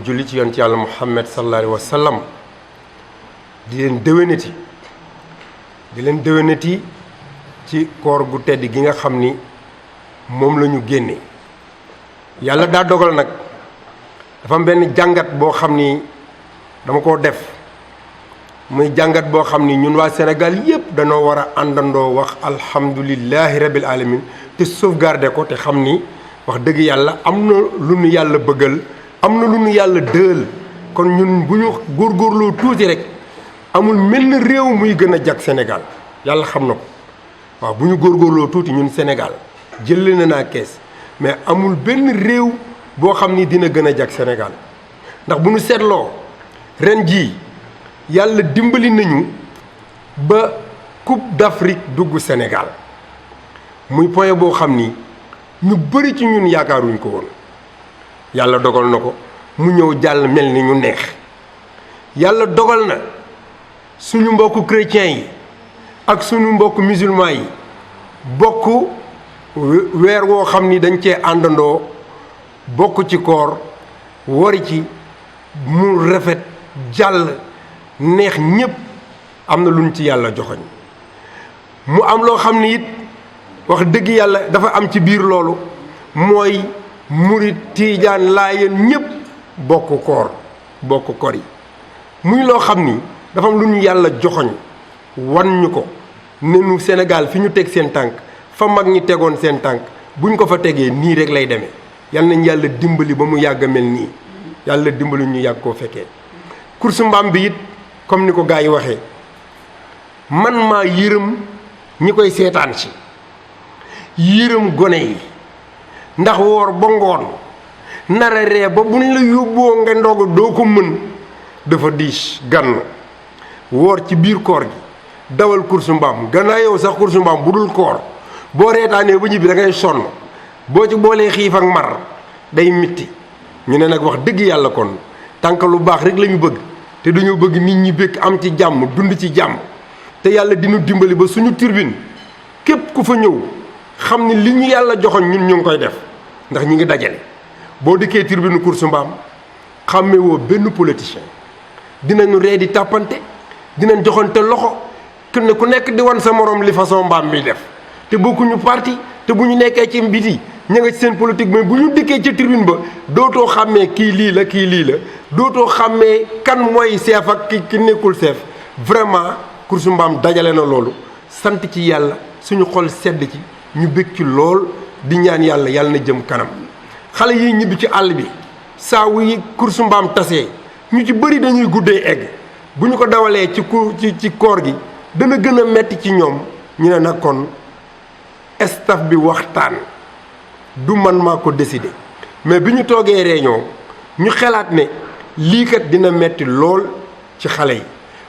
julli ci yonent yàlla Muhammad sallallahu alayhi wa sallam di leen déwénati ci koor gu tedd gi nga xam ni moom la ñu génne yàlla daa dogal nag dafa am benn jàngat boo xam ni dama koo def muy jàngat boo xam ni ñun waa Sénégal yépp dañoo war a àndandoo wax alhamdulillahi rabbil alamin te sauvegarder ko te xam ni wax dëgg yàlla am na lu nu yàlla bëggal am na lu nu yàlla dëël kon ñun bu ñu góorgóorloo tuuti rek amul mel na réew muy gën a jag Sénégal yàlla xam na ko waaw bu ñu góorgóorloo tuuti ñun Sénégal jëlee na naa kees mais amul benn réew boo xam ni dina gën a jag Sénégal ndax bu ñu seetloo ren jii yàlla dimbali nañu ba Coupe d'Afrique dugg Sénégal muy point boo xam ni ñu bëri ci ñun yaakaaruñ ko woon yàlla dogal na ko mu ñëw jàll mel ni ñu neex yàlla dogal na suñu mbokku chrétiens yi ak suñu mbokku musulman yi bokk weer woo xam ni dañ cee àndandoo bokk ci koor wari ci mu rafet jàll neex ñépp am na luñ ci yàlla joxoñ mu am loo xam ni it wax dëgg yàlla dafa am ci biir loolu mooy murit tiijaan laayeen ñépp bokk koor bokk kor yi muy loo xam ni dafa am lu ñu yàlla joxoñ wan ñu ko ne nu Sénégal fi ñu teg seen tànk fa mag ñi tegoon seen tànk buñ ko fa tegee nii rek lay demee yal nañ yàlla dimbali ba mu yàgg a mel nii yàlla dimbali ñu yàgg koo fekkee course mbaam bi it comme ni ko gars yi waxee man maa yërëm ñi koy seetaan ci yërëm gone yi ndax woor ba ngoon nara ree ba buñ la yóbboo nga ndog doo ko mën dafa diis gann woor ci biir koor gi dawal course mbaam gannaaw yow sax course mbaam bu dul koor boo reetaanee ba ñibbi da ngay sonn boo ci boolee xiif ak mar day mitti ñu ne nag wax dëgg yàlla kon tànk lu baax rek la ñu bëgg te dañoo bëgg nit ñi bëgg am ci jàmm dund ci jàmm te yàlla dinu dimbali ba suñu turbine képp ku fa ñëw xam ni li ñu yàlla joxoñ ñun ñu ngi koy def ndax ñi ngi dajale boo dikkee turbine course mbaam xàmmee woo benn politicien dinañu ree di tàppante dinañ joxante loxo kenn ku nekk di wan sa morom li façon mbaam bi def te bokkuñu parti te bu ñu nekkee ci mbiti ña nga ci seen politique mais bu ñu dikkee ca tribune ba dootoo xàmmee kii lii la kii lii la dootoo xàmmee kan mooy chef ak ki nekkul chef vraiment course mbaam dajale na loolu sant ci yàlla suñu xol sedd ci ñu bég ci lool di ñaan yàlla yàlla na jëm kanam xale yi ñibbi ci àll bi saa wu course mbaam tasee ñu ci bëri dañuy guddee egg bu ñu ko dawalee ci koor gi dana gën a metti ci ñoom ñu ne nag kon staff bi waxtaan du man maa ko décider mais bi ñu toogee réunion ñu xalaat ne lii kat dina metti lool ci xale yi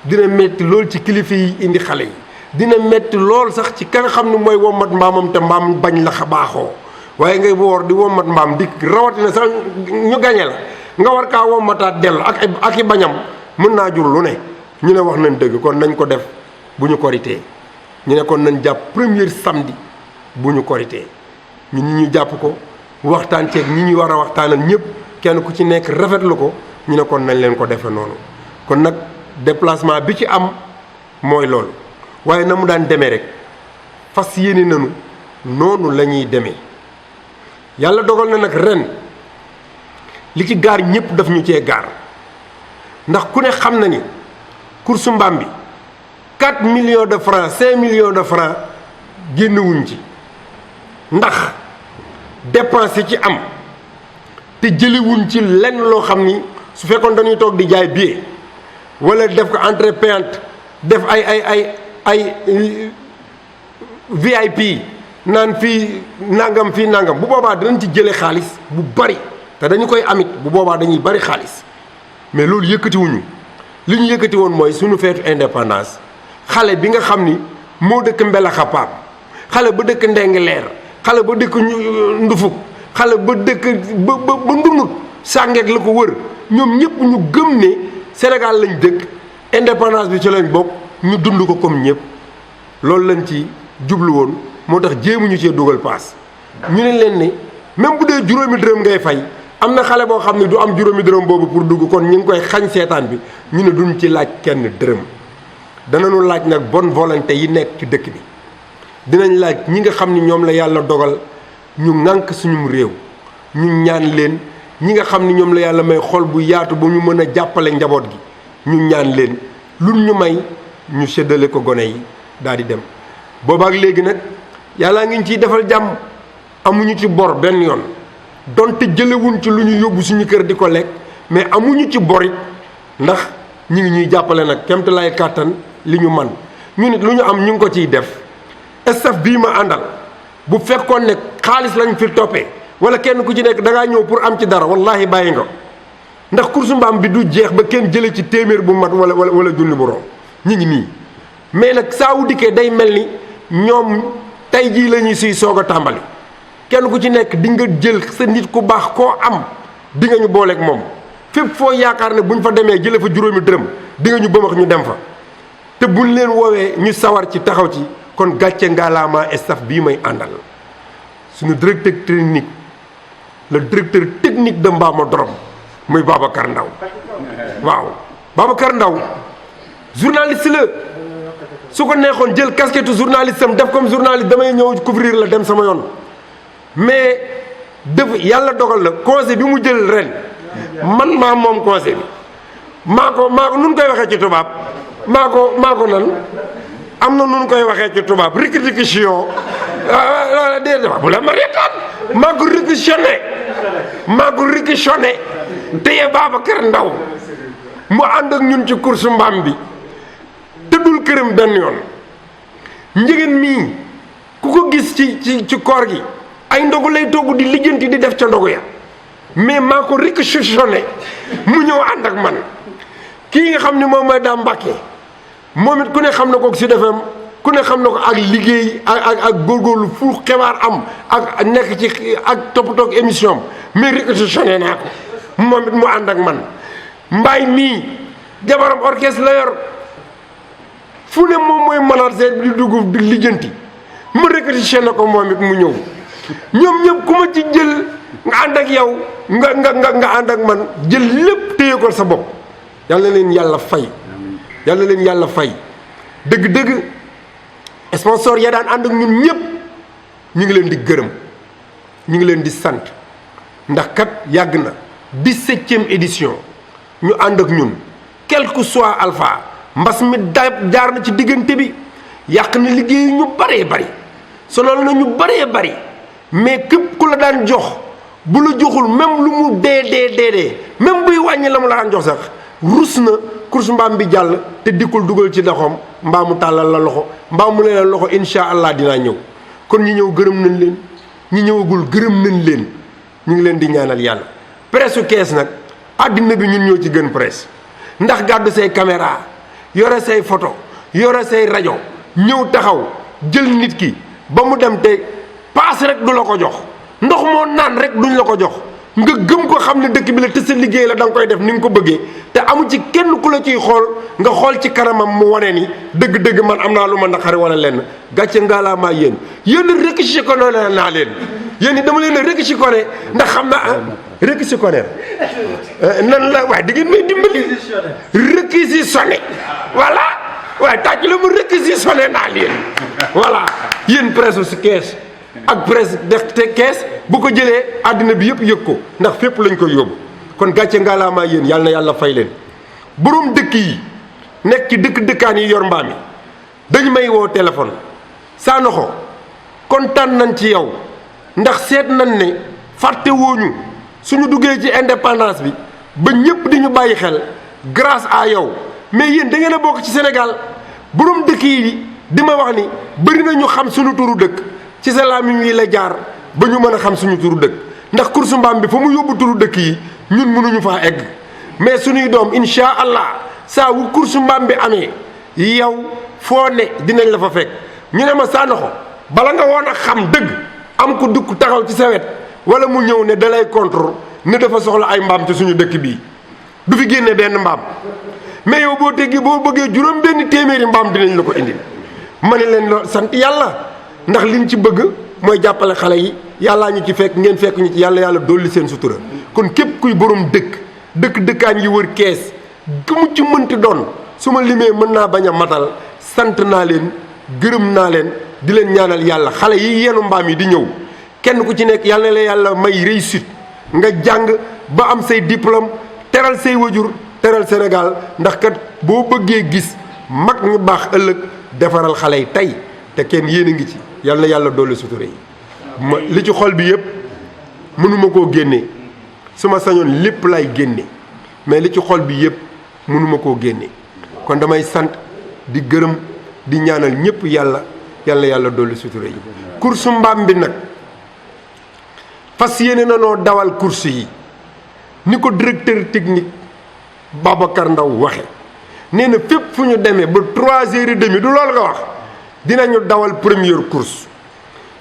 dina metti lool ci kilifa yi indi xale yi dina metti lool sax ci ka nga xam ne mooy wommat mbaamam te mbaam bañ la baaxoo waaye ngay woor di wommat mbaam di rawatina sax ñu gañe la nga war kaa wommataat dellu ak i bañam mën naa jur lu ne ñu ne wax nañ dëgg kon nañ ko def bu ñu koritee ñu ne kon nañ jàpp premier samedi bu ñu koritee ñun ñu jàpp ko waxtaan ceeg ñi ñu war a waxtaanal ñëpp kenn ku ci nekk rafetlu ko ñu ne kon nañ leen ko defe noonu kon nag déplacement bi ci am mooy loolu waaye na mu daan demee rek fas yéene nañu noonu la ñuy demee yàlla dogal na nag ren li ci gaar ñëpp daf ñu cee gaar ndax ku ne xam na ni course mbaam bi 4 millions de francs 5 millions de francs génnewuñ ci ndax dépense ci am te jëliwuñ ci lenn loo xam ni su fekkoon dañuy toog di jaay billet wala def ko entrée payante def ay VIP naan fii nangam bu boobaa dinañ ci jëlee xaalis bu bari te dañu koy amit bu boobaa dañuy bari xaalis mais loolu yëkkatiwuñu li ñu yëkkati woon mooy suñu feetu indépendance xale bi nga xam ni moo dëkk Mbelaxapaam xale ba dëkk Ndengleer xale ba dëkk Ndufuk xale ba dëkk ba Ndunut sàngeek la ko wër ñoom ñëpp ñu gëm ne Sénégal lañ dëkk indépendance bi ci lañ bokk ñu dund ko comme ñëpp loolu lañ ci jublu woon moo tax jéemuñu cee dugal paas ñu ne leen ne même bu dee juróomi dërëm ngay fay am na xale boo xam ne du am juróomi dërëm boobu pour dugg kon ñu ngi koy xañ seetaan bi ñu ne duñ ci laaj kenn dërëm. danañu laaj nag bonne volonté yi nekk ci dëkk bi dinañ laaj ñi nga xam ni ñoom la yàlla dogal ñu ŋànk suñum réew ñu ñaan leen ñi nga xam ni ñoom la yàlla may xol bu yaatu ba ñu mën a jàppale njaboot gi ñu ñaan leen luñ ñu may ñu séddale ko gone yi daal di dem. boobaak léegi nag yàllaa ngi ciy defal jàmm amuñu ci bor benn yoon donte jëlewuñ ci lu ñu yóbbu suñu kër di ko lekk mais amuñu ci borit ndax ñu ngi ñuy jàppale nag kemt lay kàttan li ñu man ñu nit lu ñu am ñu ngi ko ciy def. staff bii ma àndal bu fekkoon ne xaalis lañ fi toppee wala kenn ku ci nekk da ngaa ñëw pour am ci dara wallahi bàyyi nga ndax course mbaam bi du jeex ba kenn jële ci téeméer bu mat wala junni bu rom ñu ngi nii. mais nag saa wu dikkee day mel ni ñoom tey jii la ñuy siy soog a tàmbali kenn ku ci nekk di nga jël sa nit ku baax koo am di nga ñu booleeg moom fépp foo yaakaar ne buñ fa demee jële fa juróomi dërëm di nga ñu bëmax ñu dem fa te buñ leen woowee ñu sawar ci taxaw ci. kon gàcce ngaalaamaa staff bii may àndal suñu directeur technique le directeur technique de Mbamodrom muy Babacar Ndaw waaw Babacar Ndaw journaliste la su ko neexoon jël casquette journaliste am def comme journaliste damay ñëw couvrir la dem sama yoon mais def yàlla dogal na conseil bi mu jël ren man maa moom conseil bi maa ko nun koy waxee ci tubaab maa ko nan am na nun koy waxee ci tubaab réquisition déedéet bu la ma reetaan maa ko réquisitionné téye Babacar Ndaw mu ànd ak ñun ci course mbaam bi tëddul këram benn yoon njëgën mii ku ko gis ci koor gi ay ndogu lay togg di lijjanti di def ca ndogu ya mais maa ko réquisitionné mu ñëw ànd ak man kii nga xam ni moom mooy daa Mbàkke moom it ku ne xam na ko Sud FM ku ne xam na ko ak liggéey ak góorgóorlu fu xibaar am ak nekk ci ak toppatoog émission mais réquisitionné naa ko moom it mu ànd ak man mbaay mii jabaram orchestre la yor fu ne moom mooy manager bi di dugg di lijjanti mu réquisitionné ko moom it mu ñëw ñoom ñëpp ku ma ci jël nga ànd ak yow nga ànd ak man jël lépp téye ko sa bopp yàlla leen yàlla fay yàlla leen yàlla fay dëgg-dëgg sponsor ya daan ànd ak ñun ñëpp ñu ngi leen di gërëm ñu ngi leen di sant ndax kat yàgg na 17e édition ñu ànd ak ñun quel que soit alpha mbas mi jaar na ci diggante bi yàq na liggéeyu ñu baree bari sonal na ñu baree bari mais képp ku la daan jox bu la joxul même lu mu dee même buy wàññi la mu la daan jox sax rus na course mbaam bi jàll te dikkul dugal ci loxoom mbaa mu tàllal la loxo mbaa mu ne la loxo incha allah dinaa ñëw kon ñi ñëw gërëm nañ leen ñi ñëwagul gërëm nañ leen ñu ngi leen di ñaanal yàlla. presse kees nag àddina bi ñun ñoo ci gën presse ndax gàddu say caméra yore say photo yore say rajo ñëw taxaw jël nit ki ba mu dem te paas rek du la ko jox ndox moo naan rek duñ la ko jox. nga gëm ko xam ne dëkk bi la te sa liggéey la da nga koy def ni nga ko bëggee te amu ci kenn ku la ciy xool nga xool ci kanamam mu wane ni dëgg-dëgg man am naa lu ma naqari wala lenn gàcce ngaalaamaa yéen réquisitionné ko naa leen yéen dama leen a réquisitionné ndax xam naa réquisitionné nan la waaye di ngeen may dimbali réquisitionné voilà waaye tàcc la mu réquisitionné naa leen voilà yéen presse si kees ak presse te kees bu ko jëlee àddina bi yëpp yëg ko ndax fépp lañ koy yóbbu kon gàcce ngaalaamaa yéen yàlla na yàlla fay leen borom dëkk yi nekk ci dëkkaan yi yor mbaam yi dañ may woo téléphone Sanokho kontaan nañ ci yow ndax seet nañ ne fàtte wooñu suñu duggee ci indépendance bi ba ñëpp di ñu bàyyi xel grâce à yow mais yéen da ngeen a bokk ci Sénégal borom dëkk yi di ma wax ni bëri na ñu xam suñu turu dëkk ci sa làmmiñ wi la jaar ba ñu mën a xam suñu turu dëkk ndax course mbaam bi fa mu yóbbu turu dëkk yi ñun mënuñu faa egg mais suñuy doom incha allah saa wu course mbaam bi amee yow foo ne dinañ la fa fekk ñu ne ma Sanokho bala nga woon a xam dëgg am ko dukk taxaw ci sa wet wala mu ñëw ne dalay contre ne dafa soxla ay mbaam ci suñu dëkk bii du fi génne benn mbaam mais yow boo teggi boo bëggee juróom benn téeméeri mbaam dinañ la ko indi ma ne leen lool sant yàlla ndax liñ ci bëgg mooy jàppale xale yi yàllaa ñu ci fekk ngeen fekk ñu ci yàlla dolli seen sutura kon képp kuy borom dëkkaan yi wër Kees ku mu ci mënti doon su ma limee mën naa bañ a matal sant naa leen gërëm naa leen di leen ñaanal yàlla xale yi yenu mbaam yi di ñëw kenn ku ci nekk yàlla na la yàlla may réussite nga jàng ba am say diplôme teral say wajur teral Sénégal ndax kat boo bëggee gis mag ñu baax ëllëg defaral xale yi tey te kenn yéen a ngi ci yàlla na yàlla dolli sutura yi ma li ci xol bi yëpp mënuma koo génne su ma sañoon lépp lay génne mais li ci xol bi yëpp mënuma koo génne kon damay sant di gërëm di ñaanal ñëpp yàlla yàlla dolli sutura yi course mbaam bi nag fas yéene na noo dawal course yi ni ko directeur technique Babacar Ndaw waxe nee na fépp fu ñu demee ba 3h30 du loolu nga wax dinañu dawal première course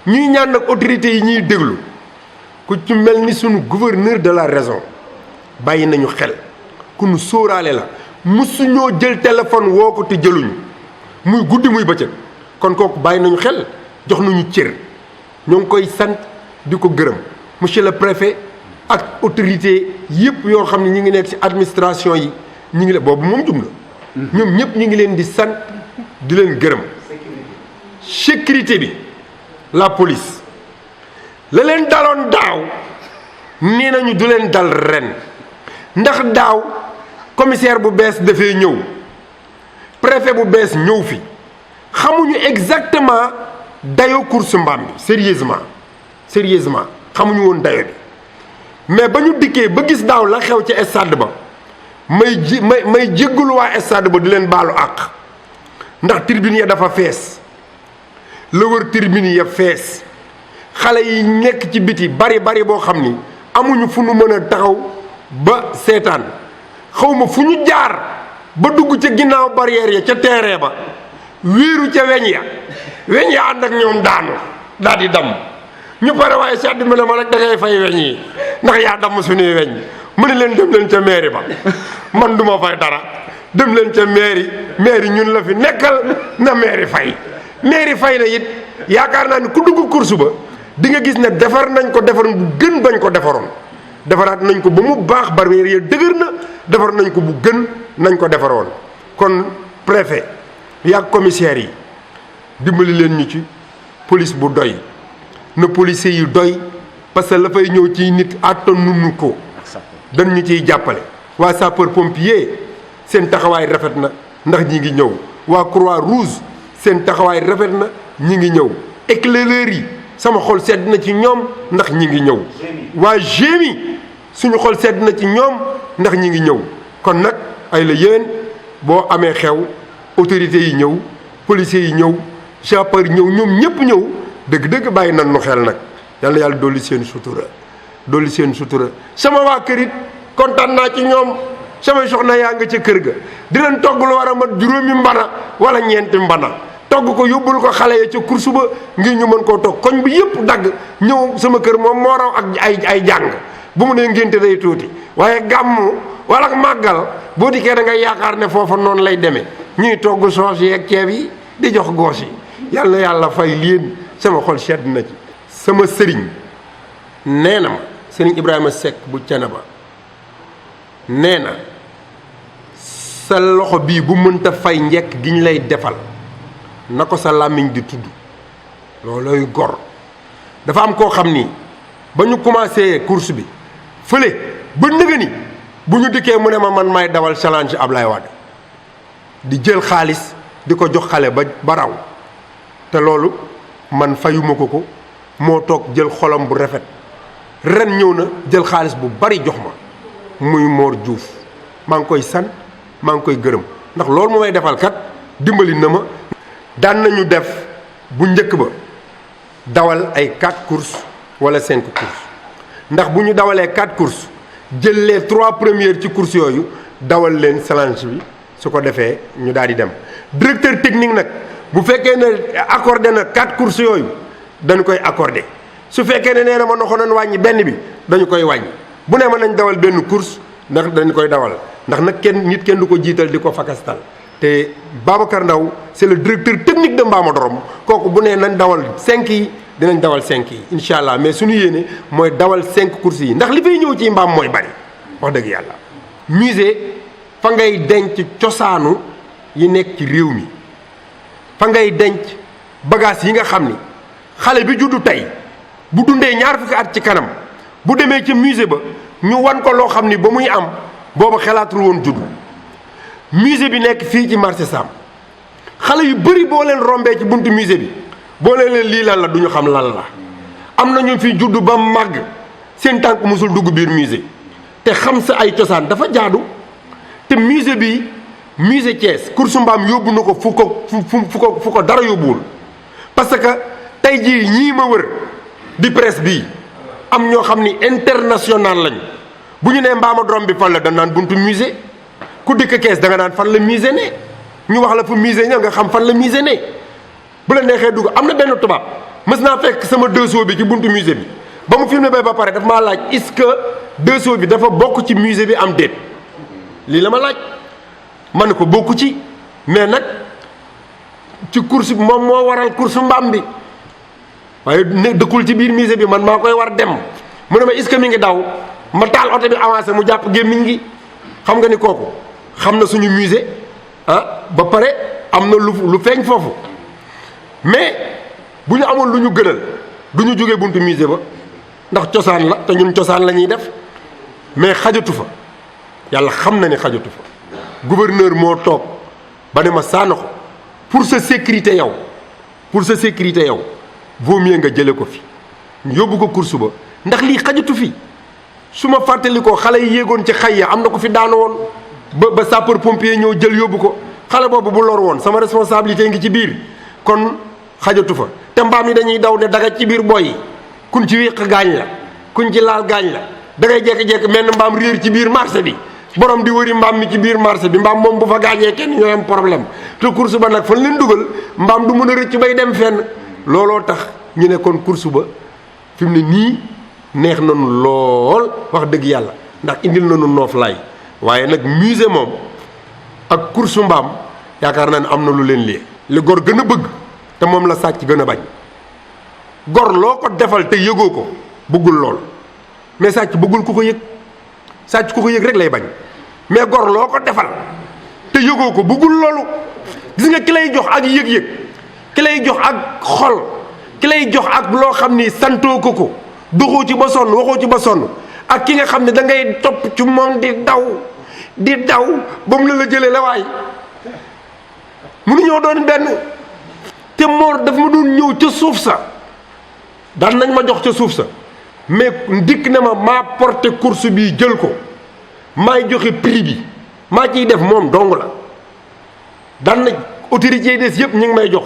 ñuy ñaan nag autorités yi ñuy déglu ku ci mel ni sunu gouverneur de la région bàyyi nañu xel ku nu sóoraale la musuñoo jël téléphone woo ko te jëluñu muy guddi muy bëccëg kon kooku bàyyi nañu xel jox nañu cër ñoo ngi koy sant di ko gërëm monsieur le préfet ak autorité yëpp yoo xam ne ñi ngi nekk ci administration yi ñi ngi la boobu moom jum na ñoom ñëpp ñi ngi leen di sant di leen gërëm sécurité bi la police la leen daloon daaw nee nañu du leen dal ren ndax daaw commissaire bu bees dafay ñëw préfet bu bees ñëw fi xamuñu exactement dayo course mbaam bi sérieusement xamuñu woon dayo bi mais ba ñu dikkee ba gis daaw la xew ca stade ba may jéggalu waa stade ba di leen baalu àq ndax tribune ya dafa fees la wër tribune ya fees xale yi nekk ci biti bari boo xam ni amuñu fu nu mën a taxaw ba seetaan xawma fu ñu jaar ba dugg ca ginnaaw barrière ya ca terrain ba wéeru ca weñ ya ànd ak ñoom daanu daal di damm ñu pare waaye sedd mi ne ma nag da ngay fay weñ yi ndax yaa damm suñuy weñ mu ne leen dem leen ca mairie ba man duma fay dara dem leen ca mairie ñun la fi nekkal na mairie fay na it yaakaar naa ni ku dugg course ba di nga gis ne defar nañ ko defar bu gën bañ ko defaroon defaraat nañ ko ba mu baax barrière ya dëgër na defar nañ ko bu gën nañ ko defaroon kon préfet yaag commissaire yi dimbali leen ñu ci police bu doy na policiers yi doy parce que la fay ñëw ci nit àttanuñu ko dañ ñu ciy jàppale waa sapeur pompier seen taxawaay rafet na ndax ñi ngi ñëw waa croix rouge seen taxawaay rafet na ñi ngi ñëw éclaireurs yi sama xol sedd na ci ñoom ndax ñi ngi ñëw waa GMI suñu xol sedd na ci ñoom ndax ñi ngi ñëw kon nag ay la yéen boo amee xew autorités yi ñëw policiers yi ñëw sapeur ñëw ñoom ñëpp ñëw dëgg-dëgg bàyyi nan nu xel nag yàlla dolli seen sutura sama waa kër it kontaan naa ci ñoom samay soxna yaa nga ca kër ga di leen togg lu war a mat juróomi mbana wala ñeenti mbana togg ko yóbbul ko xale ya ca course ba ngir ñu mën koo togg koñ bi yëpp dagg ñëw sama kër moom moo raw ak ay jàng bu mu nee ngénte day tuuti waaye gàmmu wala màggal boo dikkee da ngay yaakaar ne foofa noonu lay demee ñuy togg soos yi ak ceeb yi di jox goos yi yàlla na yàlla fay leen sama xol sedd na ci sama sëriñ nee na ma sëriñ Ibrahima Seck bu Thiénaba nee na sa loxo bii bu mënta fay njekk gi ñu lay defal na ko sa làmmiñ di tudd loolooy gor dafa am koo xam ni ba ñu commencé course bi fële ba nëga ni bu ñu dikkee mu ne ma man may dawal challenge Ablaye Wade di jël xaalis di ko jox xale ba raw te loolu man fayuma ko moo toog jël xolam bu rafet ren ñëw na jël xaalis bu bari jox ma muy Mor Diouf maa ngi koy sant maa ngi koy gërëm ndax loolu mu may defal kat dimbali na ma daan nañu def bu njëkk ba dawal ay 4 courses wala 5 courses ndax bu ñu dawalee 4 courses jël les 3 premières ci courses yooyu dawal leen challenge bi su ko defee ñu daal di dem directeur technique nag bu fekkee ne accordé na 4 courses yooyu dañu koy accordé su fekkee ne nee na ma noxo nañ wàññi benn bi dañu koy wàññi bu nee ma nañ dawal benn course ndax dañu koy dawal ndax nag nit kenn du ko jiital di ko fakastal te Babacar Ndaw c'est le directeur technique de Mbamodrom kooku bu nee nañ dawal 5 yi dinañ dawal 5 yi incha allah mais suñu yéene mooy dawal 5 courses yi ndax li fay ñëw ci mbaam mooy bari wax dëgg yàlla. musée fa ngay denc cosaanu yi nekk ci réew mi fa ngay denc bagage yi nga xam ni xale bi juddu tey bu dundee ñaar fukki at ci kanam bu demee ci musée ba ñu wan ko loo xam ni ba muy am booba xalaatul woon juddu. musée bi nekk fii ci marché Sam xale yu bëri boo leen rombee ci buntu musée bi boo leen lii lan la du ñu xam lan la. am na ñu fi juddu ba màgg seen tànk musul dugg biir musée te xam sa ay cosaan dafa jaadu te musée bi musée Thiès course mbaam yóbbu na ko fu ko dara yóbbuwul. parce que tey jii ñii ma wër di presse bii am ñoo xam ni international lañ bu ñu nee mbaama dorom bi fan la dañ naan buntu musée. ku dikk Kees da nga naan fan la musée ne ñu wax la fu musée ña nga xam fan la musée ne bu la neexee dugg am na benn tubaab mës naa fekk sama dessous bi ci buntu musée bi ba mu filmé ba pare daf maa laaj est-ce que dessous bi dafa bokk ci musée bi am déet lii la ma laaj man ko bokku ci mais nag ci course bi moom moo waral course mbaam bi waaye ne dëkkul ci biir musée bi man maa koy war dem mu ne ma est-ce que mi ngi daw ma taal oto bi avancé mu jàpp gémmiñ gi xam nga ni kooku xam na suñu musée ba pare am na lu feeñ foofu mais bu ñu amoon lu ñu gënal du ñu jógee buntu musée ba ndax cosaan la te ñun cosaan la ñuy def mais xajatu fa yàlla xam na ni xajatu fa gouverneur moo toog ba ne ma Sanokho pour sa sécurité yow vaut mieux nga jële ko fi ñu yóbbu ko course ba ndax lii xajatu fi su ma fàttalikoo xale yi yéegoon ci xay ya am na ko fi daanu woon ba sapeur pompier ñëw jël yóbbu ko xale boobu bu lor woon sama responsabilité ngi ci biir kon xajatu fa te mbaam yi dañuy daw ne daga ci biir boy yi kuñ ci wéq gaañ la kuñ ci laal gaañ la da ngay jékki-jékki mel ni mbaam réer ci biir marché bi borom di wëri mbaam mi ci biir marché bi mbaam moom bu fa gaañee kenn ñooy am problème te course ba nag fan leen dugal mbaam du mën a rëcc bay dem fenn looloo tax ñu ne kon course ba fi mu ne nii neex nañu lool wax dëgg yàlla ndax indil nañu noof laay waaye nag musée moom ak course mbaam yaakaar naa ne am na lu leen lii li gor gën a bëgg te moom la sàcc gën a bañ gor loo ko defal te yëgoo ko bëggul lool mais sàcc bëggul ku ko yëg sàcc ku ko yëg rek lay bañ mais gor loo ko defal te yëgoo ko bëggul loolu gis nga ki lay jox ak yëg-yëg ki lay jox ak xol ki lay jox ak loo xam ni santoo ko doxoo ci ba sonn waxoo ci ba sonn ak ki nga xam ne da ngay topp ci moom di daw ba mu la jëlee la waay mënuñoo doon benn te Mor daf ma doon ñëw ca suuf sa daan nañ ma jox ca suuf sa mais dikk na ma maa porté course bi jël ko maay joxe prix bi maa ciy def moom dong la daan na autorités yi des yëpp ñu ngi may jox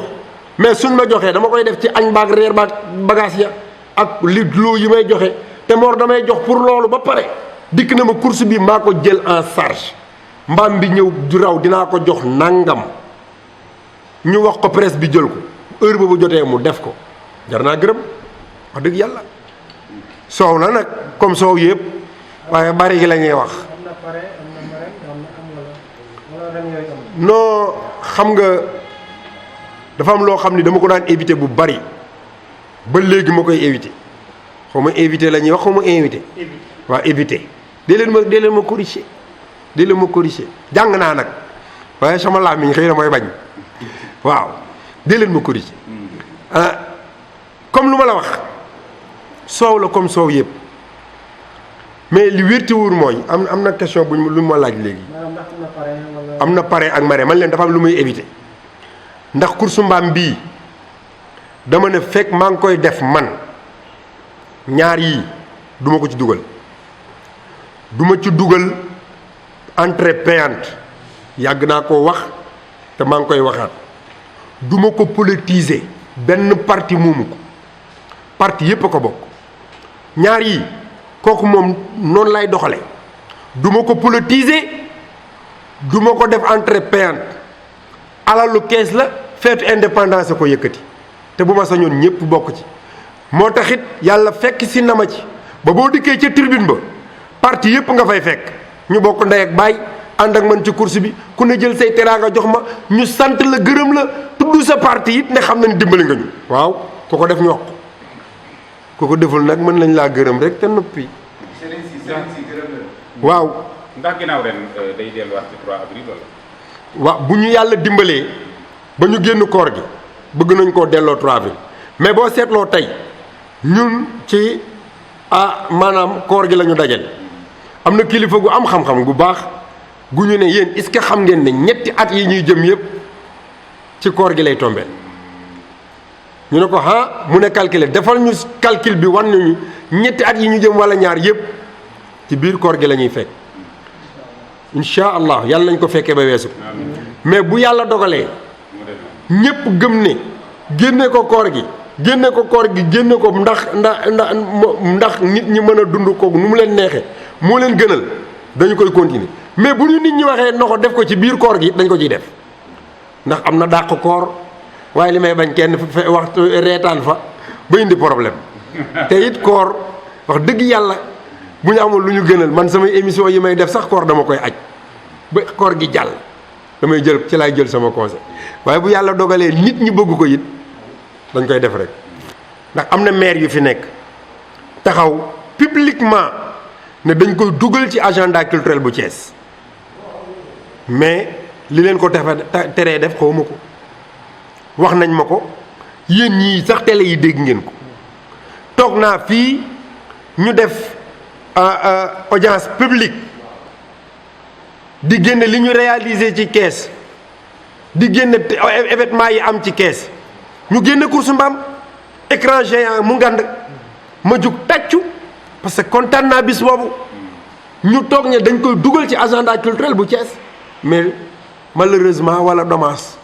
mais suñ ma joxee dama koy def ci añ baag reer baag bagage ya ak li loo yi may joxe te Mor damay jox pour loolu ba pare dikk na ma course bi maa ko jël en charge mbaam bi ñëw du raw dinaa ko jox nangam ñu wax ko presse bi jël ko heure boobu jotee mu def ko jar naa gërëm wax dëgg yàlla soow la nag comme soow yëpp waaye bari gi la ñuy wax non xam nga dafa am loo xam ni dama ko daan éviter bu bari ba léegi ma koy éviter xaw ma éviter la ñuy wax xaw ma invité waaw éviter dee leen ma corriger dee leen ma corriger jàng naa nag waaye sama làmmiñ xëy na mooy bañ waaw dee leen ma corriger comme lu ma la wax soow la comme soow yëpp mais li wérti wóor mooy am na question bu lu ma laaj léegi am na parrain ak marraine man leen dafa am lu muy éviter ndax course mbaam bii dama ne fekk maa ngi koy def man ñaar yii duma ko ci dugal duma ci dugal entrée payante yàgg naa ko wax te maa ngi koy waxaat duma ko politiser benn parti moomu ko parti yépp a ko bokk ñaar yii kooku moom noonu lay doxale duma ko politiser duma ko def entrée payante alalu kees la feetu indépendance ko yëkkati te bu ma sañoon ñëpp bokk ci moo taxit yàlla fekk si na ma ci ba boo dikkee ca tribune ba parti yëpp nga fay fekk ñu bokk ndey ak baay ànd ak man ci course bi ku ne jël say teraanga jox ma ñu sant la gërëm la tudd sa parti it ne xam na ni dimbali nga ñu waaw ku ko def ñu wax ku ko deful nag mën nañ laa gërëm rek te noppi. sëriñ si gërëm la. waaw. ndax ginnaaw ren day delluwaat ci 3 avril wala. waaw bu ñu yàlla dimbalee ba ñu génn koor gi bëgg nañ koo delloo 3 avril mais boo seetloo tey ñun ci maanaam koor gi la ñu dajale am na kilifa gu am xam-xam gu baax gu ñu ne yéen est-ce que xam ngeen ne ñetti at yi ñuy jëm yëpp ci koor gi lay tombé ñu ne ko mu ne calculer defal ñu calcul bi wan nañu ñetti at yi ñu jëm wala ñaar yëpp ci biir koor gi la ñuy fekk incha allah yàlla nañ ko fekkee ba weesu mais bu yàlla dogalee ñëpp gëm ne génne ko koor gi génne ko ndax nit ñi mën a dund ko nu mu leen neexee moo leen gënal dañu koy continuer mais bu ñu nit ñi waxee noxo def ko ci biir koor gi dañ ko ciy def ndax am na dàq koor waaye li may bañ kenn waxtu reetaan fa ba indi problème te it koor wax dëgg yàlla bu ñu amul lu ñu gënal man samay émission yi may def sax koor dama koy aj ba koor gi jàll damay jël ci laay jël sama conseil waaye bu yàlla dogalee nit ñi bëgg ko it dañ koy def rek ndax am na maire yu fi nekk taxaw publiquement ne dañ koy dugal ci agenda culturel bu Thiès mais li leen ko teree def xawma ko wax nañ ma ko yéen ñii sax télé yi dégg ngeen ko toog naa fii ñu def audience publique di génne li ñu réaliser ci Thiès di génne événement yi am ci Thiès ñu génne course mbaam écran géant mu ngand ma jug tàccu parce que kontaan naa bis boobu ñu toog ne dañ koy dugal ci agenda culturel bu Thiès mais malheureusement wala dommage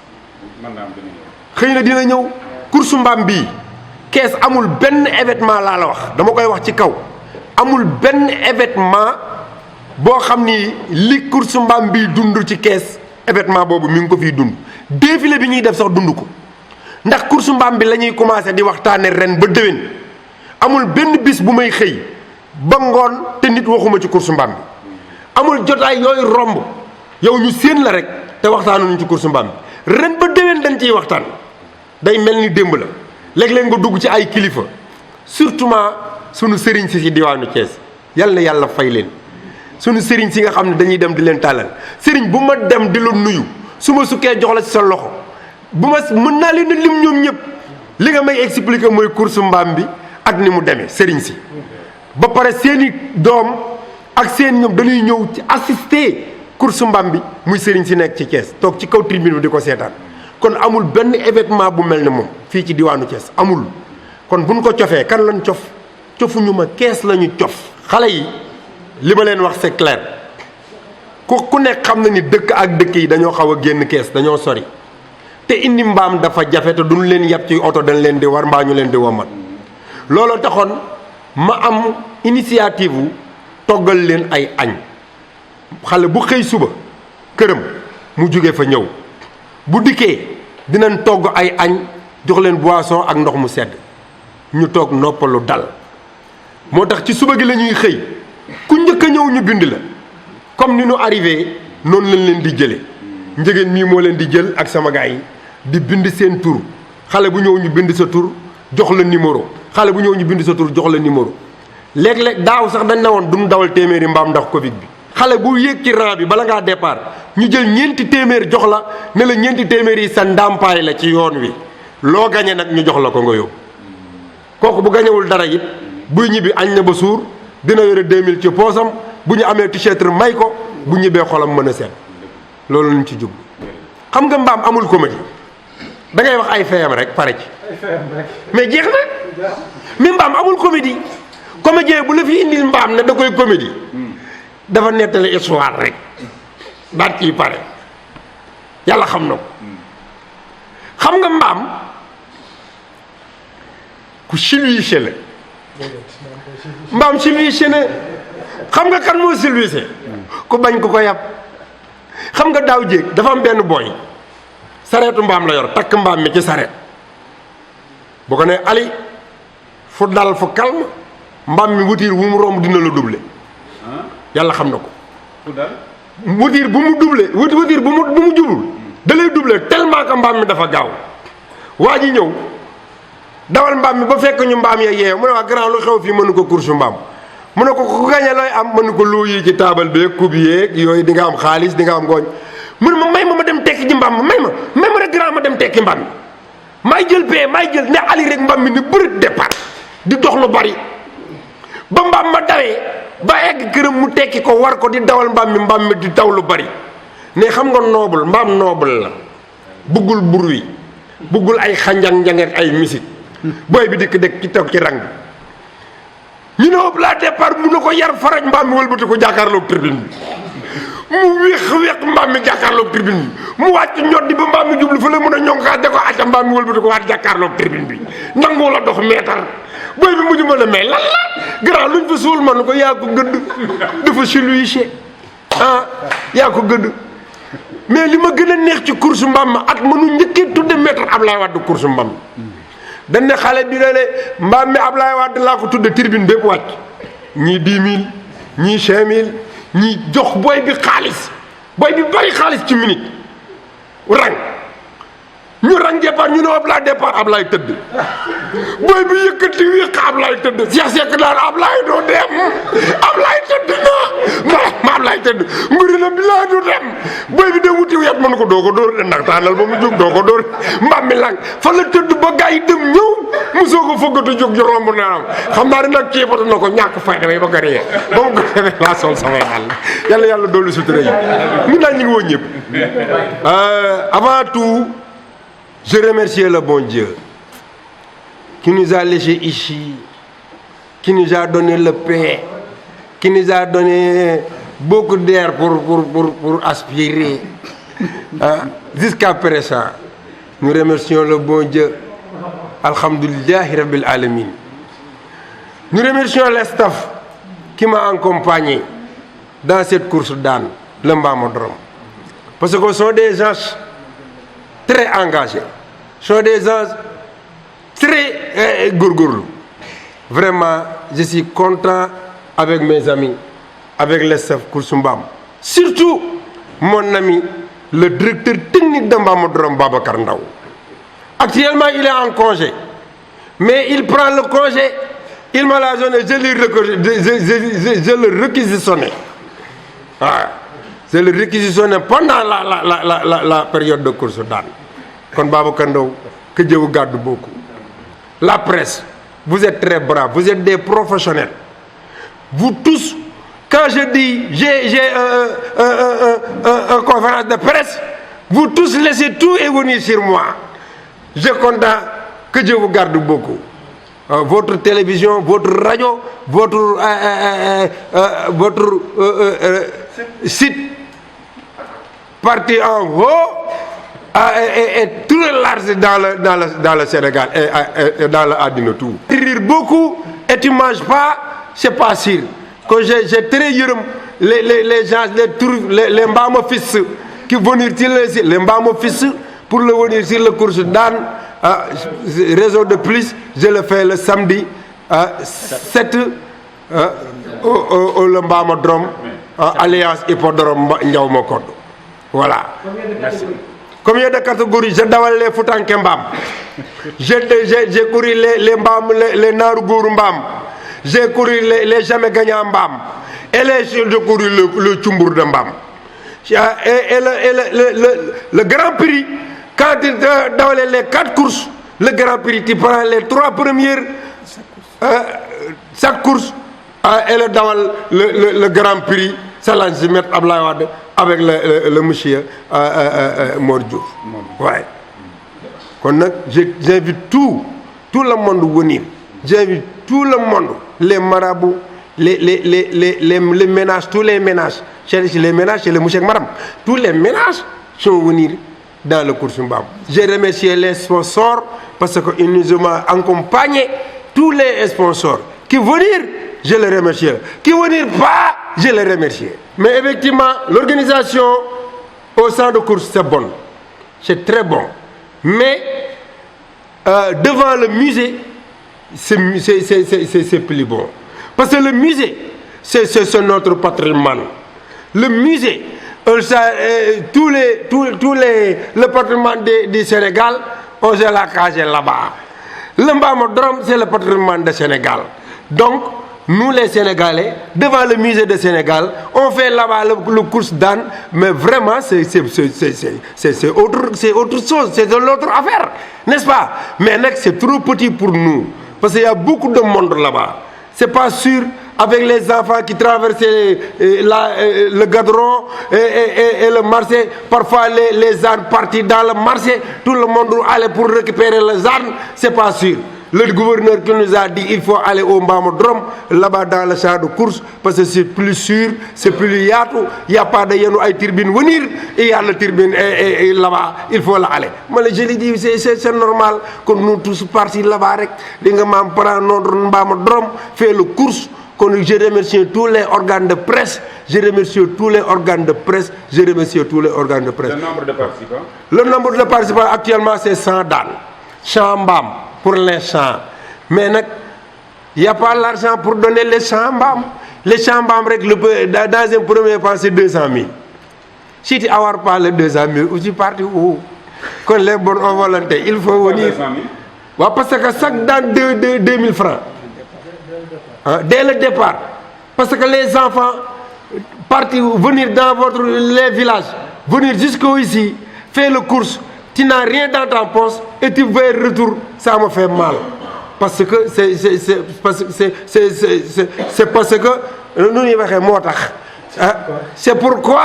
xëy na dina ñëw course mbaam bii Thiès amul benn événement laa la wax dama koy wax ci kaw amul benn événement boo xam ni li course mbaam bii dund ci Thiès événement boobu mi ngi ko fiy dund défilé bi ñuy def sax dund ko ndax course mbaam bi la ñuy commencé di waxtaane ren ba déwén amul benn bis bu may xëy ba ngoon te nit waxuma ci course mbaam bi amul jotaay yooyu romb yow ñu séen la rek te waxtaanuñu ci course mbaam bi ren ba déwén dañ ciy waxtaan day mel ni démb la léeg-léeg nga dugg ci ay kilifa surtout sunu sëriñ si diwaanu Thiès yal na yàlla fay leen sunu sëriñ si nga xam ne dañuy dem di leen tàllal sëriñ bu ma dem di la nuyu su ma sukkee jox la ci sa loxo bu ma mën naa leen a lim ñoom ñëpp li nga may expliquer mooy course mbaam bi ak ni mu demee sëriñ si ba pare seeni doom ak seen ñoom dañuy ñëw ci assister course mbaam bi muy sëriñ si nekk ci Thiès toog ci kaw tribune bi di ko seetaan kon amul benn événement bu mel ne moom fii ci diwaanu Thiès amul kon buñ ko cofee kan lañ cof cofuñu ma Thiès la ñu cof xale yi li ma leen wax c'est clair ku nekk xam na ni dëkk ak dëkk yi dañoo xaw a génn Thiès dañoo sori te indi mbaam dafa jafe te duñ leen yab ci oto dañ leen di war mbaa ñu leen di womat looloo taxoon ma am initiative wu toggal leen ay añ xale bu xëy suba këram mu jóge fa ñëw bu dikkee dinañ togg ay añ jox leen boisson ak ndox mu sedd ñu toog noppalu dal moo tax ci suba gi la ñuy xëy ku njëkk a ñëw ñu bind la comme ni ñu arrivé noonu lañ leen di jëlee njëgeen mii moo leen di jël ak sama gars yi di bind seen tur xale bu ñëw ñu bind sa tur jox la numéro xale bu ñëw ñu bind sa tur jox la numéro léeg-léeg daaw sax dañ ne woon duñ dawal téeméeri mbaam ndax Covid bi xale bu yéeg ci rang bi bala ngaa départ ñu jël ñeenti téeméer jox la ne la ñeenti téeméer yi sa ndàmpaay la ci yoon wi loo gañe nag ñu jox la ko nga yóbbu kooku bu gañewul dara it buy ñibbi añ na ba suur dina yore 2000 ci poosam bu ñu amee t-shirt may ko bu ñibbee xolam mën a seet loolu lañ ci jub xam nga mbaam amul comédie da ngay wax ay feyam rek pare ci mais jeex na mais mbaam amul comédie comédien bu la fi indil mbaam ne da koy comédie dafa nettali histoire rek daat ciy pare yàlla xam na ko xam nga mbaam ku civilisé la mbaam civilisé na xam nga kan moo civilisé ku bañ ku ko yàpp xam nga daaw jéeg dafa am benn booy sareetu mbaam la yor takk mbaam mi ci sareet bu ko ne ali fu dal fu calme mbaam mi wutiir bu mu romb dina la doublé yàlla xam na ko wutiir bu mu doublé wutiir bu mu jubul da lay doublé tellement que mbaam mi dafa gaaw waa ji ñëw dawal mbaam mi ba fekk ñu mbaam ya yeew mu ne waa grand lu xew fii mënu ko course mbaam mu ne ko ku gañe looy am mënu ko loo yi ci taabal bi kub yeeg yooyu di nga am xaalis di nga am ngooñ mu ne ma may ma dem tekki ji mbaam ma may ma rek grand ma dem tekki mbaam mi may jël pee may jël ne ali rek mbaam mi ni bërit départ di dox lu bari ba mbaam ma dawee ba egg këram mu tekki ko war ko di dawal mbaam mi di daw lu bari ne xam nga noble mbaam noble la bëggul bruit bëggul ay xanjang-njangeek ay musique booy bi dikk ci toog ci rang bi ñu ne ëpp laa départ mu ne ko yar faraj mbaam mi wëlbati ko jàkkaarloog tribune bi mu wéex mbaam mi jàkkaarloog tribune bi mu wàcc ñoddi ba mbaam mi jublu fa la mën a ñonkaas da ko acca mbaam mi wëlbati ko waat jàkkaarloog tribune bi nangu la dox meetar booy bi mujj ma la mais lan la grand luñ fa suul man ko yaa ko gëdd dafa siluiché yaa ko gëdd mais li ma gën a neex ci course mbaam ma at mënu njëkkee tudde maître Ablaye Wade course mbaam dañ ne xale bi ne mbaam mi Ablaye Wade laa ko tudde tribune bépp wàcc ñii 10 000 ñii 5 000 ñii jox booy bi xaalis booy bi bari xaalis ci minute rang ñu rang départ ñu ne Ablaye départ Ablaye tëdd booy bi yëkkati wéq Ablaye tëdd Cheikh Seck daal Ablaye doo dem Ablaye tëdd na ma Ablaye tëdd mbiri na bilaay du dem booy bi de wuti yat mënu ko doo ko dóor de ndax taanal ba mu jóg doo ko dóor mbaam mi lang fa la tëdd ba gars yi dem ñëw mosoo ko foggatu jóg ju romb naam xam naa ne nag ceebatu na ko ñàkk fay damay ba gërëyee ba mu ko defee laa sol samay àll yàlla dolli sutura yi ñun daal ñu ngi woon ñëpp avant tout je remercie le bon Dieu qui nous a laissés ici, qui nous a donné le paix, qui nous a donné beaucoup d'air pour aspirer. Jusqu'à présent, nous remercions le bon Dieu. Alhamdulillahi Rabbil Alamin. Nous remercions le staff qui m'a accompagné dans cette course d'âne, le Mbamodrom. Parce que ce sont des gens très engagés. Ce sont des gens très gourgourlous. Vraiment, je suis content avec mes amis, avec le staff Koursumbam. Surtout, mon ami, le directeur technique de Mbamodrom, Babacar Ndaw. Actuellement, il est en congé. Mais il prend le congé, il m'a la donné, je le réquisitionné. Je le réquisitionné pendant la période de course d'âne. Kon Babacar Ndaw, que Dieu vous garde beaucoup. La presse, vous êtes très braves, vous êtes des professionnels. Vous tous, quand je dis j'ai une conférence de presse, vous tous laissez tout et venir sur moi. Je suis content, que Dieu vous garde beaucoup. Votre télévision, votre radio, votre site parti en haut est très large dans le Sénégal et dans l'Adino tout. Rire beaucoup et tu ne manges pas, c'est pas sûr. Quand j'ai très les gens, les mbamo fils qui viennent les mbamo fils pour le venir sur le cours d'âne, réseau de plus, je le fais le samedi 7 au Mbamodrom, Alliance Hippodrome Ndiaoumokod. Voilà. Merci. Combien de catégories? J'ai dawal les Foutanké Mbam. J'ai couru les Narugourou Mbam. J'ai couru les Jamais Gagnants Mbam. Et j'ai couru le Tchumbour de Mbam. Et le Grand Prix, quand tu dawal les 4 courses, le Grand Prix, tu prends les 3 premières, chaque course, et le Grand Prix, ça l'a se mettre à Ablaye avec le monsieur Mor Diouf. Ouais. J'invite tout le monde à venir. J'invite tout le monde, les marabouts, les ménages, tous les ménages, chez les ménages, chez les moucheks madame, tous les ménages sont venus dans le cours Mbam. J'ai remercié les sponsors parce qu'ils nous ont accompagnés, tous les sponsors qui venir, je les remercie. Qui venir pas, je les remercie. Mais effectivement, l'organisation au centre de course, c'est bon. C'est très bon. Mais devant le musée, c'est plus bon. Parce que le musée, c'est notre patrimoine. Le musée, le patrimoine du Sénégal, on se l'a cagé là-bas. Le Mbamodrom, c'est le patrimoine du Sénégal. Donc, nous les Sénégalais, devant le musée du Sénégal, on fait là-bas le course d'âne, mais vraiment, c'est autre chose, c'est de l'autre affaire, n'est-ce pas? Mais c'est trop petit pour nous, parce qu'il y a beaucoup de monde là-bas. C'est pas sûr, avec les enfants qui traversaient le Gadron et le marché, parfois les ânes partis dans le marché, tout le monde allait pour récupérer les ânes, c'est pas sûr. Le gouverneur qui nous a dit qu'il faut aller au Mbamodrom, là-bas dans le champ de course, parce que c'est plus sûr, c'est plus yatou, il n'y a pas de turbine venir, et il y a le turbine et là-bas, il faut là aller. Moi, je lui dis, c'est normal que nous tous partis là-bas, on prend notre Mbamodrom, fait le course. Je remercie tous les organes de presse, je remercie tous les organes de presse, je remercie tous les organes de presse. Le nombre de participants? Le nombre de participants actuellement c'est 100 Dan, Chambam pour les champs. Mais il n'y a pas l'argent pour donner les Chambam. Les Chambam, dans un premier temps, c'est 200 000. Si tu n'as pas les 200 000, où tu parti où? Quand les bonnes volontés, il faut venir. 200 000? Ouais, parce que chaque Dan 2 000 francs. Dès le départ, parce que les enfants partent venir dans les villages, venir jusqu'ici, faire le course, tu n'as rien dans ta poche et tu veux retour, ça me fait mal. Parce que c'est parce que nous n'y avons pas. C'est pourquoi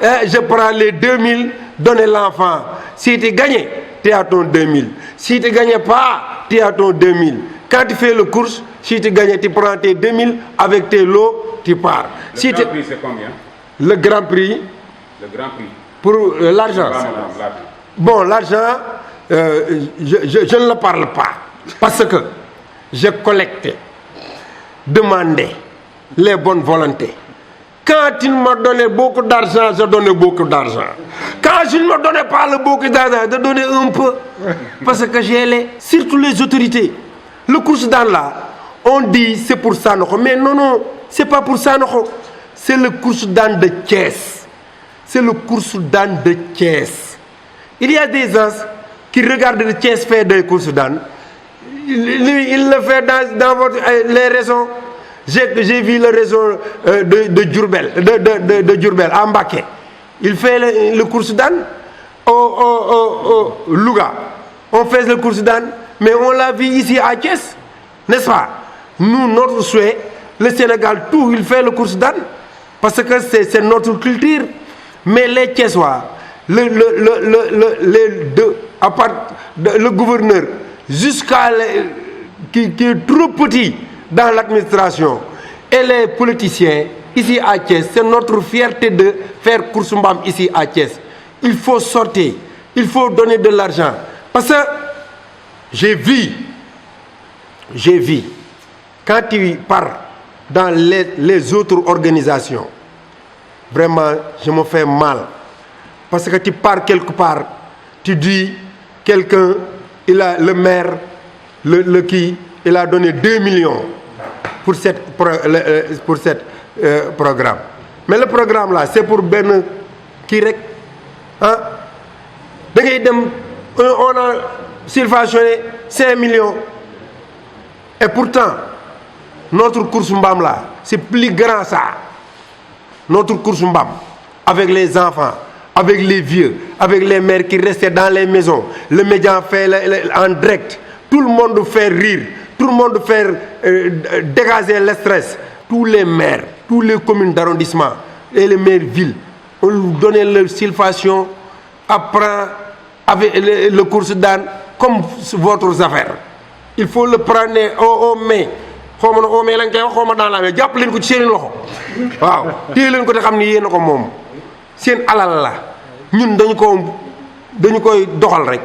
je prends les 2000, donner l'enfant. Si tu gagnes, tu as ton 2000. Si tu ne gagnes pas, tu as ton 2000. Quand tu fais le course, si tu gagnes, tu prends tes 2000, avec tes lots, tu pars. Le Grand Prix, c'est combien? Le Grand Prix? Le Grand Prix. Pour l'argent. Bon, l'argent, je ne le parle pas. Parce que j'ai collecté, demandé les bonnes volontés. Quand il m'a donné beaucoup d'argent, je donnais beaucoup d'argent. Quand je ne me donnais pas le beaucoup d'argent, je donnais un peu. Parce que j'ai surtout les autorités. Le course d'âne là, on dit c'est pour Sanokho. Mais non, c'est pas pour Sanokho. C'est le course d'âne de Thiès. C'est le course d'âne de Thiès. Il y a des gens qui regardent le Thiès faire des courses d'âne. Il le fait dans les raisons. J'ai vu le réseau de Djurbel, de Djurbel, à Mbaké. Il fait le course d'âne au Louga. On fait le course d'âne, mais on l'a vu ici à Thiès, n'est-ce pas? Nous, notre souhait, le Sénégal, tout, il fait le course d'âne, parce que c'est notre culture. Mais les Thiessois, le gouverneur, jusqu'à qui est trop petit dans l'administration, et les politiciens ici à Thiès, c'est notre fierté de faire course mbam ici à Thiès. Il faut sortir, il faut donner de l'argent. Parce que j'ai vu, quand tu pars dans les autres organisations, vraiment, je me fais mal. Parce que tu pars quelque part, tu dis, quelqu'un, le maire, il a donné 2 millions pour cette programme. Mais le programme là, c'est pour Ben Kirek. On a subventionné 5 millions. Et pourtant, notre course Mbam là, c'est plus grand ça. Notre course Mbam, avec les enfants, avec les vieux, avec les mères qui restaient dans les maisons. Le média fait en direct. Tout le monde fait rire. Tout le monde fait dégager le stress. Tous les maires, toutes les communes d'arrondissement et les maires villes, on nous donnait leur subvention, apprend avec le course d'âne comme votre affaire. Il faut le prendre au mai. Au mai, dans la main. Jàpp leen ko ci seen loxo. Waaw, téye leen ko te xam ni yéen a ko moom. Seen alal la. Ñun dañu koy doxal rek.